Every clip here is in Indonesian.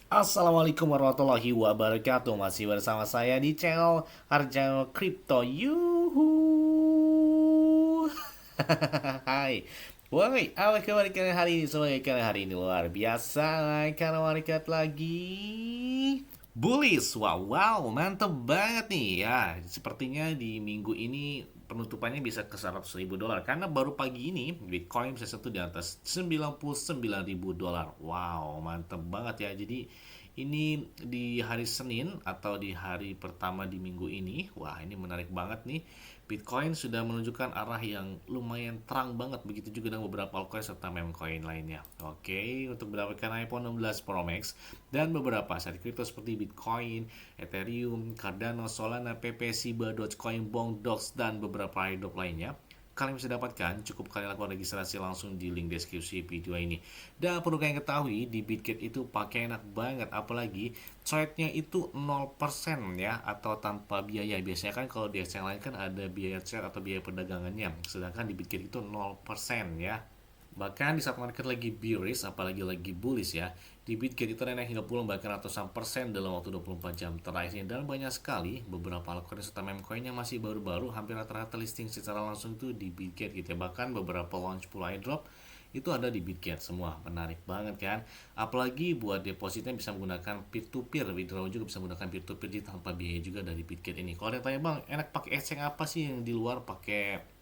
Assalamualaikum warahmatullahi wabarakatuh. Masih bersama saya di channel Arjano Crypto. Yuhu. Hai. Woi, apa kabar kalian hari ini? Semoga kalian hari ini luar biasa karena market lagi bullish. Wow, wow, mantep banget nih ya. Sepertinya di minggu ini penutupannya bisa ke 100.000 dolar karena baru pagi ini Bitcoin bisa satu di atas 99.000 dolar. Wow, mantep banget ya. Jadi ini di hari Senin atau di hari pertama di minggu ini. Wah, ini menarik banget nih. Bitcoin sudah menunjukkan arah yang lumayan terang banget. Begitu juga dengan beberapa altcoin serta meme coin lainnya. Oke, untuk mendapatkan iPhone 16 Pro Max dan beberapa aset kripto seperti Bitcoin, Ethereum, Cardano, Solana, PP, Shiba, Dogecoin, Bong, Dox, dan beberapa airdrop lainnya, kalian bisa dapatkan cukup kalian lakukan registrasi langsung di link deskripsi video ini. Dan perlu kalian ketahui di Bitget itu pakai enak banget, apalagi trade-nya itu 0% ya, atau tanpa biaya. Biasanya kan kalau di exchange lain kan ada biaya trade atau biaya perdagangannya, sedangkan di Bitget itu 0% ya. Bahkan di saat market lagi bearish, apalagi lagi bullish ya, di Bitget itu naik hingga puluhan bahkan ratusan persen dalam waktu 24 jam terakhir ini. Dan banyak sekali beberapa altcoin serta meme coin yang masih baru-baru, hampir rata-rata listing secara langsung itu di Bitget gitu ya. Bahkan beberapa launch pool airdrop itu ada di Bitget semua. Menarik banget kan? Apalagi buat depositnya bisa menggunakan peer to peer, withdraw juga bisa menggunakan peer to peer tanpa biaya juga dari Bitget ini. Kalau ada yang tanya, bang, enak pakai exchange apa sih yang di luar pakai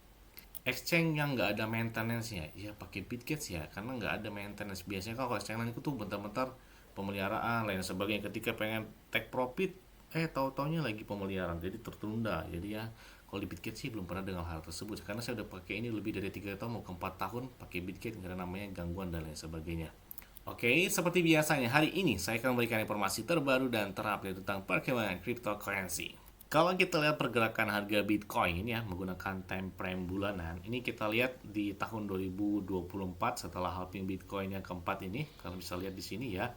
exchange yang nggak ada maintenance-nya? Ya pakai Bitget ya, karena nggak ada maintenance. Biasanya kalau exchange lain itu tuh bentar-bentar pemeliharaan lain sebagainya. Ketika pengen take profit, tahu-taunya lagi pemeliharaan, jadi tertunda. Jadi ya, kalau di Bitget sih belum pernah dengar hal tersebut, karena saya udah pakai ini lebih dari 3 tahun mau ke 4 tahun pakai Bitget, nggak ada namanya gangguan dan lain sebagainya. Oke, seperti biasanya hari ini saya akan memberikan informasi terbaru dan terupdate tentang perkembangan cryptocurrency. Kalau kita lihat pergerakan harga Bitcoin ya menggunakan time frame bulanan, ini kita lihat di tahun 2024 setelah halving Bitcoin yang keempat ini, kalian bisa lihat di sini ya,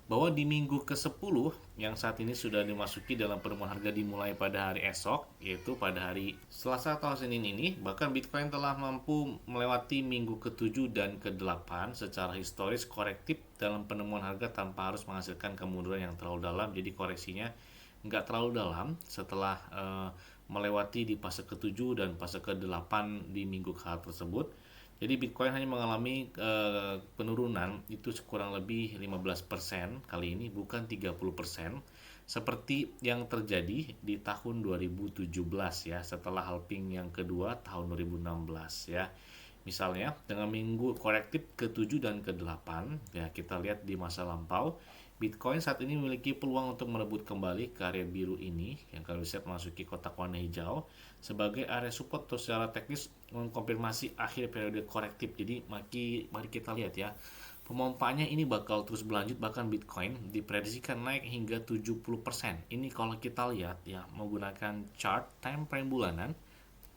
bahwa di minggu ke-10 yang saat ini sudah dimasuki dalam pertemuan harga dimulai pada hari esok, yaitu pada hari Selasa atau Senin ini, bahkan Bitcoin telah mampu melewati minggu ke-7 dan ke-8 secara historis korektif dalam penemuan harga tanpa harus menghasilkan kemunduran yang terlalu dalam. Jadi koreksinya nggak terlalu dalam setelah melewati di fase ke-7 dan fase ke-8 di minggu ke tersebut. Jadi Bitcoin hanya mengalami penurunan itu kurang lebih 15% kali ini, bukan 30% seperti yang terjadi di tahun 2017 ya, setelah halving yang kedua tahun 2016 ya. Misalnya dengan minggu korektif ke-7 dan ke-8 ya, kita lihat di masa lampau Bitcoin saat ini memiliki peluang untuk merebut kembali ke area biru ini yang kalau bisa memasuki kotak warna hijau sebagai area support atau secara teknis mengkonfirmasi akhir periode korektif. Jadi mari kita lihat ya. Pemompaannya ini bakal terus berlanjut, bahkan Bitcoin diprediksikan naik hingga 70%. Ini kalau kita lihat ya menggunakan chart time frame bulanan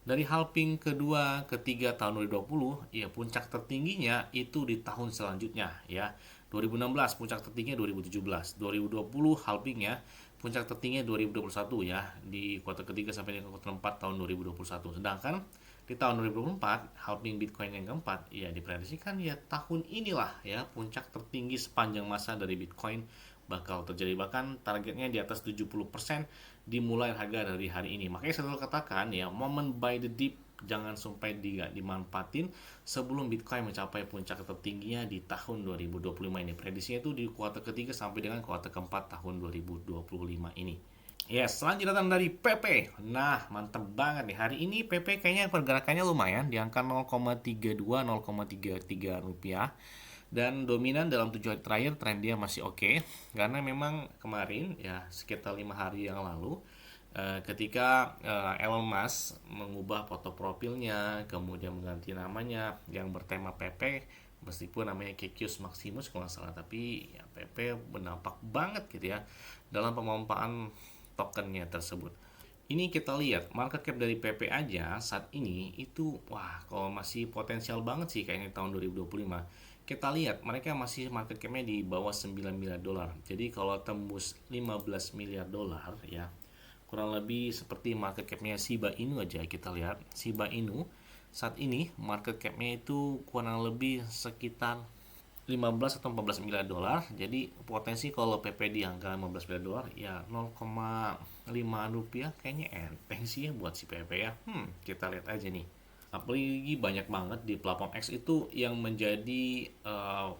dari halving kedua, ketiga tahun 2020, ya puncak tertingginya itu di tahun selanjutnya ya. 2016 puncak tertingginya 2017, 2020 halvingnya, puncak tertingginya 2021 ya di kuartal ketiga sampai dengan kuartal 4 tahun 2021. Sedangkan di tahun 2024 halving Bitcoin yang keempat ya diprediksikan ya tahun inilah ya puncak tertinggi sepanjang masa dari Bitcoin bakal terjadi, bahkan targetnya di atas 70% dimulai harga dari hari ini. Makanya saya selalu katakan ya, momen buy the dip jangan sampai dimanfaatin sebelum Bitcoin mencapai puncak tertingginya di tahun 2025 ini. Prediksinya itu di kuartal ketiga sampai dengan kuartal keempat tahun 2025 ini. Yes, selanjutnya datang dari PP. Nah, mantep banget nih. Hari ini PP kayaknya pergerakannya lumayan di angka 0,32 0,33 rupiah. Dan dominan dalam 7 hari terakhir tren dia masih oke, karena memang kemarin ya sekitar 5 hari yang lalu ketika Elon Musk mengubah foto profilnya kemudian mengganti namanya yang bertema PP, meskipun namanya Kekius Maximus kalau nggak salah, tapi ya PP berdampak banget gitu ya dalam pemompaan tokennya tersebut. Ini kita lihat market cap dari PP aja saat ini itu wah kalau masih potensial banget sih kayaknya tahun 2025. Kita lihat mereka masih market capnya di bawah 9 miliar dolar. Jadi kalau tembus 15 miliar dolar ya kurang lebih seperti market capnya Shiba Inu aja. Kita lihat Shiba Inu saat ini market capnya itu kurang lebih sekitar 15 atau 14 miliar dolar. Jadi potensi kalau PP di angka 15 miliar dolar ya 0,5 rupiah kayaknya enteng sih ya buat si PP ya. Kita lihat aja nih. Apalagi banyak banget di platform X itu yang menjadi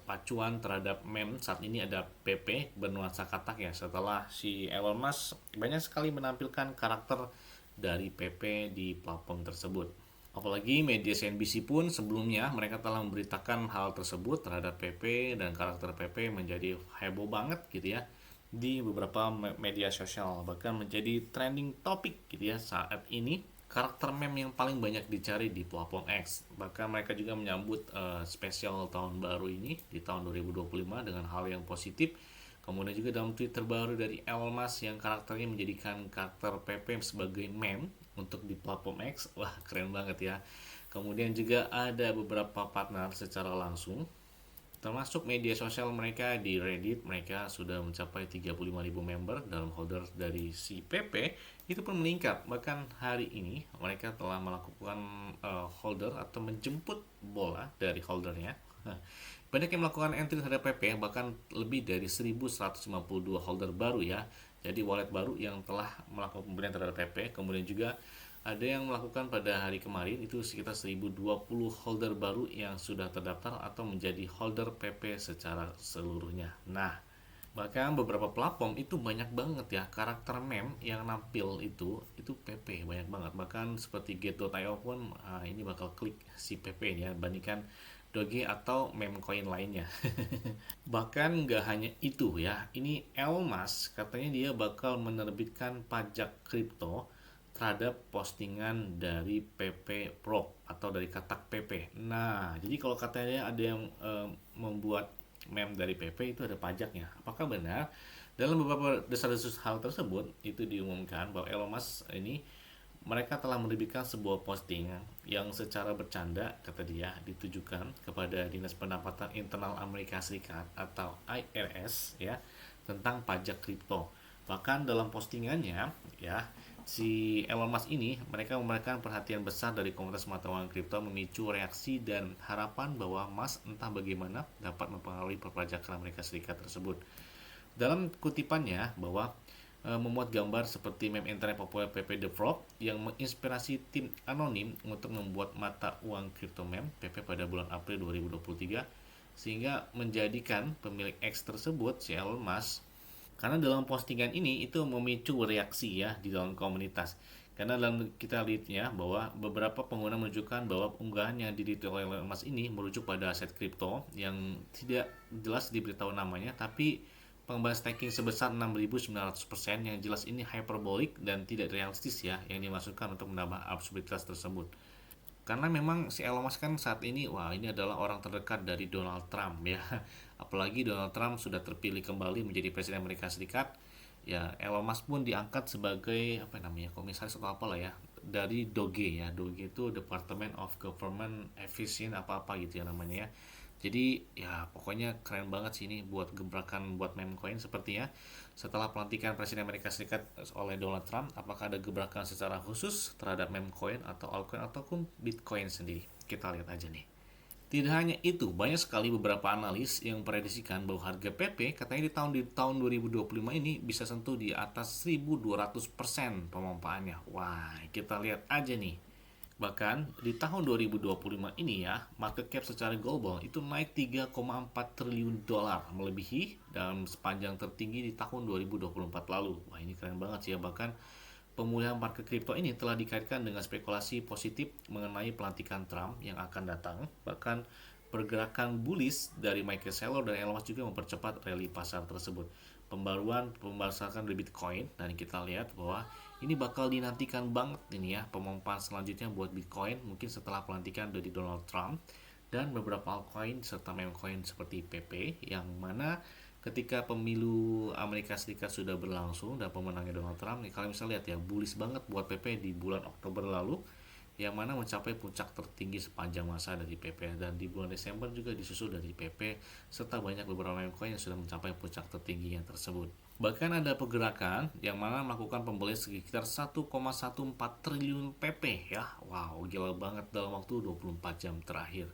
pacuan terhadap meme saat ini ada PP bernuansa katak ya, setelah si Elon Musk banyak sekali menampilkan karakter dari PP di platform tersebut. Apalagi media CNBC pun sebelumnya mereka telah memberitakan hal tersebut terhadap PP dan karakter PP menjadi heboh banget gitu ya di beberapa media sosial, bahkan menjadi trending topik gitu ya saat ini, karakter meme yang paling banyak dicari di platform X. Bahkan mereka juga menyambut spesial tahun baru ini di tahun 2025 dengan hal yang positif. Kemudian juga dalam tweet terbaru dari Elon Musk yang karakternya menjadikan karakter PP sebagai meme untuk di platform X. Wah, keren banget ya. Kemudian juga ada beberapa partner secara langsung, termasuk media sosial mereka di Reddit. Mereka sudah mencapai 35.000 member dalam holder dari si PP itu pun meningkat. Bahkan hari ini mereka telah melakukan holder atau menjemput bola dari holdernya. Banyak yang melakukan entry terhadap PP, bahkan lebih dari 1152 holder baru ya. Jadi wallet baru yang telah melakukan pembelian terhadap PP. Kemudian juga ada yang melakukan pada hari kemarin itu sekitar 1020 holder baru yang sudah terdaftar atau menjadi holder PP secara seluruhnya. Nah, bahkan beberapa platform itu banyak banget ya karakter meme yang nampil itu PP banyak banget. Bahkan seperti Get.io pun ini bakal klik si PP ya, bandingkan Doge atau meme coin lainnya. Bahkan nggak hanya itu ya, ini Elon Musk katanya dia bakal menerbitkan pajak kripto terhadap postingan dari PP Pro atau dari katak PP. Nah, jadi kalau katanya ada yang membuat meme dari PP itu ada pajaknya. Apakah benar? Dalam beberapa desas-desus hal tersebut itu diumumkan bahwa Elon Musk ini mereka telah menerbitkan sebuah posting yang secara bercanda, kata dia, ditujukan kepada Dinas Pendapatan Internal Amerika Serikat atau IRS ya, tentang pajak kripto. Bahkan dalam postingannya ya, si Elon Musk ini mereka memberikan perhatian besar dari komunitas mata uang kripto, memicu reaksi dan harapan bahwa Musk entah bagaimana dapat mempengaruhi perpajakan Amerika Serikat tersebut. Dalam kutipannya bahwa memuat gambar seperti meme internet populer PP The Frog yang menginspirasi tim anonim untuk membuat mata uang kripto meme PP pada bulan April 2023, sehingga menjadikan pemilik X tersebut si Elon Musk, karena dalam postingan ini itu memicu reaksi ya di dalam komunitas. Karena dalam kita lihatnya bahwa beberapa pengguna menunjukkan bahwa unggahan yang di-retweet oleh Elon Musk ini merujuk pada aset kripto yang tidak jelas diberitahu namanya, tapi pengembangan staking sebesar 6.900% yang jelas ini hyperbolic dan tidak realistis ya, yang dimaksudkan untuk menambah absurditas tersebut. Karena memang si Elon Musk kan saat ini, wah ini adalah orang terdekat dari Donald Trump ya. Apalagi Donald Trump sudah terpilih kembali menjadi Presiden Amerika Serikat. Ya, Elon Musk pun diangkat sebagai apa namanya, komisaris atau apalah ya, dari Doge ya. Doge itu Department of Government Efficient apa-apa gitu ya namanya ya. Jadi ya pokoknya keren banget sih ini buat gebrakan buat meme coin sepertinya. Setelah pelantikan Presiden Amerika Serikat oleh Donald Trump, apakah ada gebrakan secara khusus terhadap meme coin atau altcoin ataupun Bitcoin sendiri? Kita lihat aja nih. Tidak hanya itu, banyak sekali beberapa analis yang memprediksikan bahwa harga PP katanya di tahun 2025 ini bisa sentuh di atas 1.200% pemanfaatannya. Wah, kita lihat aja nih. Bahkan di tahun 2025 ini ya, market cap secara global itu naik 3,4 triliun dolar, melebihi dalam sepanjang tertinggi di tahun 2024 lalu. Wah, ini keren banget sih ya. Bahkan pemulihan market kripto ini telah dikaitkan dengan spekulasi positif mengenai pelantikan Trump yang akan datang. Bahkan pergerakan bullish dari Michael Saylor dan Elon Musk juga mempercepat rally pasar tersebut. Pembahasan dari Bitcoin, dan kita lihat bahwa ini bakal dinantikan banget ini ya pemompaan selanjutnya buat Bitcoin mungkin setelah pelantikan dari Donald Trump dan beberapa altcoin serta meme coin seperti PP, yang mana ketika pemilu Amerika Serikat sudah berlangsung dan pemenangnya Donald Trump nih, kalian bisa lihat ya bullish banget buat PP di bulan Oktober lalu, yang mana mencapai puncak tertinggi sepanjang masa dari PP, dan di bulan Desember juga disusul dari PP serta banyak beberapa meme coin yang sudah mencapai puncak tertingginya tersebut. Bahkan ada pergerakan yang mana melakukan pembelian sekitar 1,14 triliun PP ya. Wow, gila banget dalam waktu 24 jam terakhir.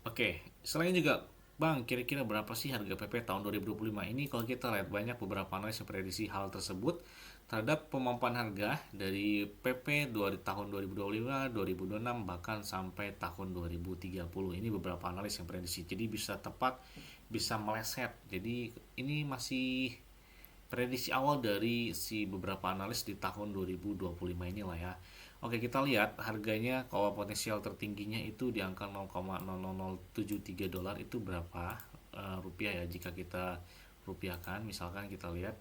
Oke, selain juga Bang, kira-kira berapa sih harga PP tahun 2025 ini? Kalau kita lihat banyak beberapa analis yang prediksi hal tersebut terhadap pemaparan harga dari PP di tahun 2025, 2026 bahkan sampai tahun 2030. Ini beberapa analis yang prediksi. Jadi bisa tepat, bisa meleset. Jadi ini masih prediksi awal dari si beberapa analis di tahun 2025 inilah ya. Oke, kita lihat harganya kalau potensial tertingginya itu di angka 0,00073 dolar itu berapa rupiah ya jika kita rupiahkan. Misalkan kita lihat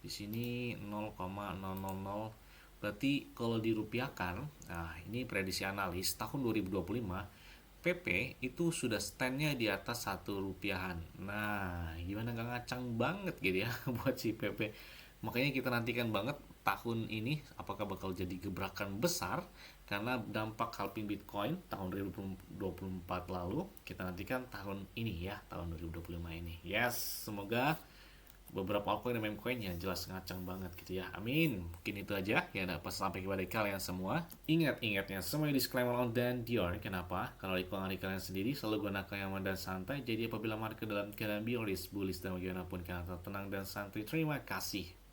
di sini 0,000, berarti kalau dirupiahkan, nah ini prediksi analis tahun 2025 PP itu sudah standnya di atas satu rupiahan. Nah, gimana gak ngacang banget gitu ya buat si PP. Makanya kita nantikan banget tahun ini apakah bakal jadi gebrakan besar karena dampak halving Bitcoin tahun 2024 lalu. Kita nantikan tahun ini ya, tahun 2025 ini. Yes, semoga beberapa altcoin dan meme coin yang jelas ngacang banget gitu ya. Amin. Mungkin itu aja yang dapat sampai kepada kalian semua. Ingat-ingatnya semuanya disclaimer on dan Dior. Kenapa? Karena di keuangan kalian sendiri selalu gunakan yang aman dan santai. Jadi apabila market dalam keadaan bullish dan bagaimanapun kalian tetap tenang dan santai. Terima kasih.